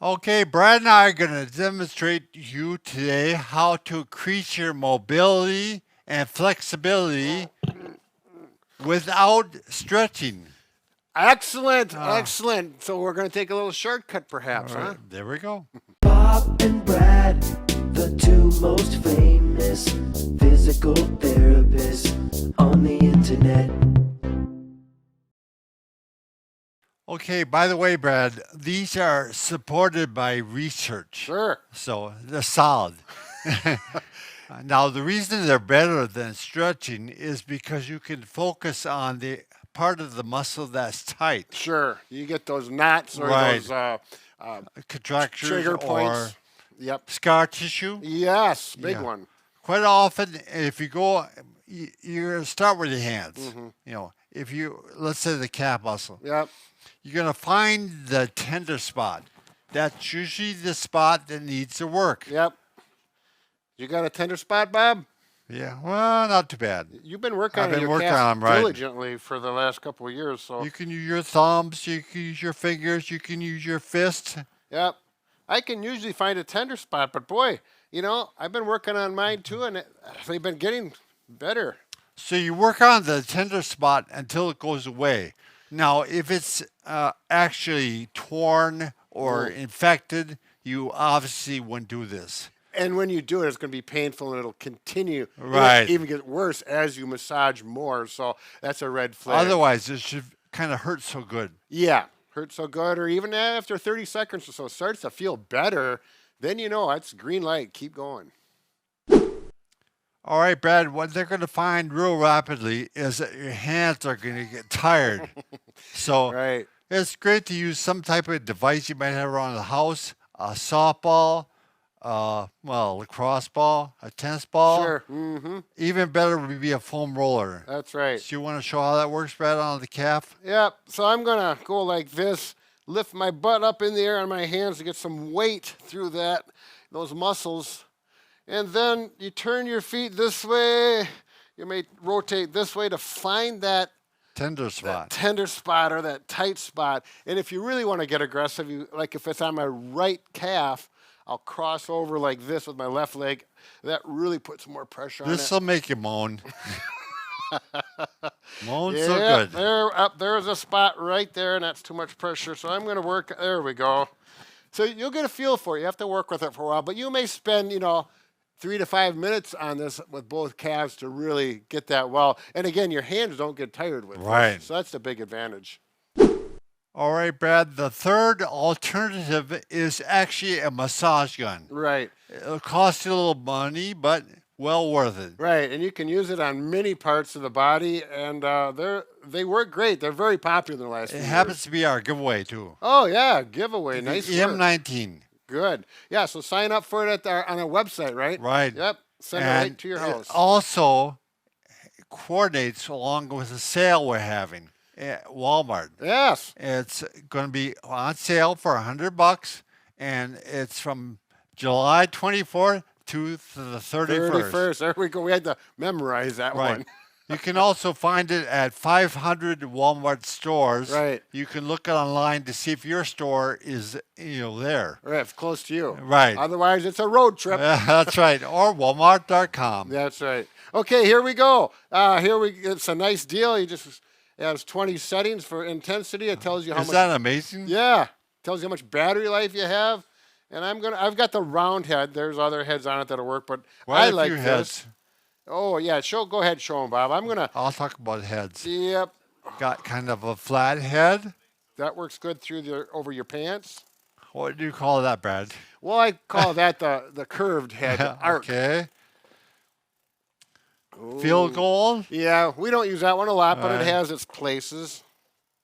Okay, Brad and I are going to demonstrate you today how to increase your mobility and flexibility without stretching. Excellent, Ah, excellent. So we're going to take a little shortcut, all perhaps, right, huh? there we go. Bob and Brad, the two most famous physical therapists on the internet. Okay, by the way, Brad, these are supported by research, Sure. so they're solid. Now, the reason they're better than stretching is because you can focus on the part of the muscle that's tight, Sure. You get those knots or right? those uh, Contractures trigger or points. Yep. scar tissue. Yes, big Yeah. one. Quite often, if you go, you're going to start with your hands. If you, let's say the calf muscle, Yep. you're going to find the tender spot. That's usually the spot that needs to work. Yep. You got a tender spot, Bob? Yeah, well, not too bad. You've been working I've on been your working calf on 'em, right. diligently for the last couple of years. So, You can use your thumbs, you can use your fingers, you can use your fists. yep. I can usually find a tender spot, but boy, I've been working on mine too, and they've been getting better. So you work on the tender spot until it goes away. Now, if it's actually torn or Mm. infected, you obviously wouldn't do this. And when you do it, it's going to be painful, and it'll continue. Right. It'll even get worse as you massage more. So that's a red flag. Otherwise, it should kind of hurt so good. Yeah, hurts so good, or even after 30 seconds or so, it starts to feel better. Then that's green light. Keep going. All right, Brad, what they're going to find real rapidly is that your hands are going to get tired. So Right. it's great to use some type of device you might have around the house, a softball, lacrosse ball, a tennis ball. Sure. Mm-hmm. Even better would be a foam roller. That's right. So you want to show how that works, Brad, on the calf? Yep. So I'm gonna go like this, lift my butt up in the air on my hands to get some weight through those muscles. And then you turn your feet this way. You may rotate this way to find that Tender spot. tender spot or that tight spot. And if you really want to get aggressive, like if it's on my right calf, I'll cross over like this with my left leg. That really puts more pressure on This it. will make you moan. Moan so Yeah, good. there's a spot right there, and that's too much pressure. So I'm going to work. There we go. So you'll get a feel for it. You have to work with it for a while, but you may spend 3 to 5 minutes on this with both calves to really get that well. And again, your hands don't get tired with Right. this, so that's the big advantage. All right, Brad. The third alternative is actually a massage gun. Right, It'll cost you a little money, but well worth it. right, and you can use it on many parts of the body, and they work great. They're very popular in the last It few happens years. to be our giveaway too. Oh yeah, giveaway, nice The work. M19. Good. Yeah, so sign up for it on our website, right? Right. Yep. Send it right to your it house. also coordinates along with the sale we're having at Walmart. Yes. It's going to be on sale for $100, and it's from July 24th to the 31st. 31st. There we go. We had to memorize that Right. one. You can also find it at 500 Walmart stores. Right. You can look online to see if your store is there. Right, it's close to you. Right. Otherwise, it's a road trip. That's right. Or Walmart.com. That's right. Okay, here we go. It's a nice deal. It has 20 settings for intensity. It tells you how Is much. that amazing? Yeah. Tells you how much battery life you have. And I've got the round head. There's other heads on it that'll work, but Quite I a like few this. heads. Oh yeah, go ahead, show them, Bob. I'm gonna. I'll talk about heads. Yep, Got kind of a flat head. that works good over your pants. What do you call that, Brad? Well, I call that the curved head arc. Okay. Ooh. Field goal. Yeah, we don't use that one a lot, but Alright. it has its places.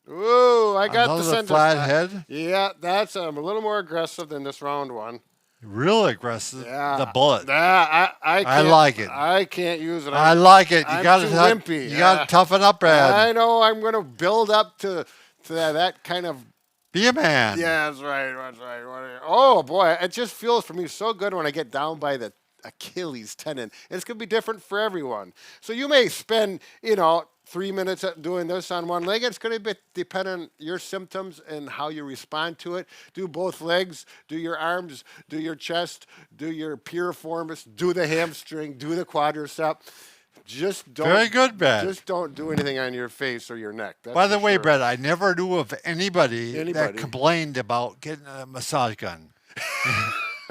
Ooh, I got the Another center flat spot. head. Yeah, that's a little more aggressive than this round one. Real aggressive. Yeah, The bullet. Yeah, I can't, like it. I can't use it. I like it. You I'm got too to wimpy. you got to toughen up, Brad. I know. I'm gonna build up to that kind of. Be a man. Yeah, that's right. That's right. Oh boy, it just feels for me so good when I get down by the Achilles tendon. It's gonna be different for everyone. So you may spend 3 minutes at doing this on one leg. It's going to be dependent on your symptoms and how you respond to it. Do both legs, do your arms, do your chest, do your piriformis, do the hamstring, do the quadricep. Just don't. Very good, Brad. Just don't do anything on your face or your neck. That's By the for way, sure. Brad, I never knew of anybody that Anybody. complained about getting a massage gun.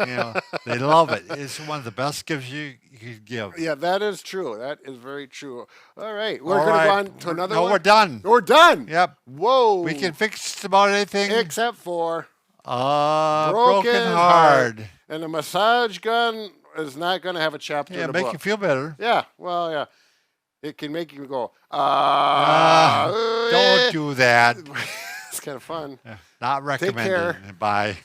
You know, they love it. It's one of the best gifts you could give. Yeah, that is true. That is very true. All right, we're All going to right. go on to another No, one. we're done. We're done. Yep. Whoa. We can fix just about anything. except for Broken heart. And the massage gun is not going to have a chapter Yeah, in the make book. you feel better. Yeah, well, yeah. It can make you go, Don't do that. It's kind of fun. Not recommended. care. Bye.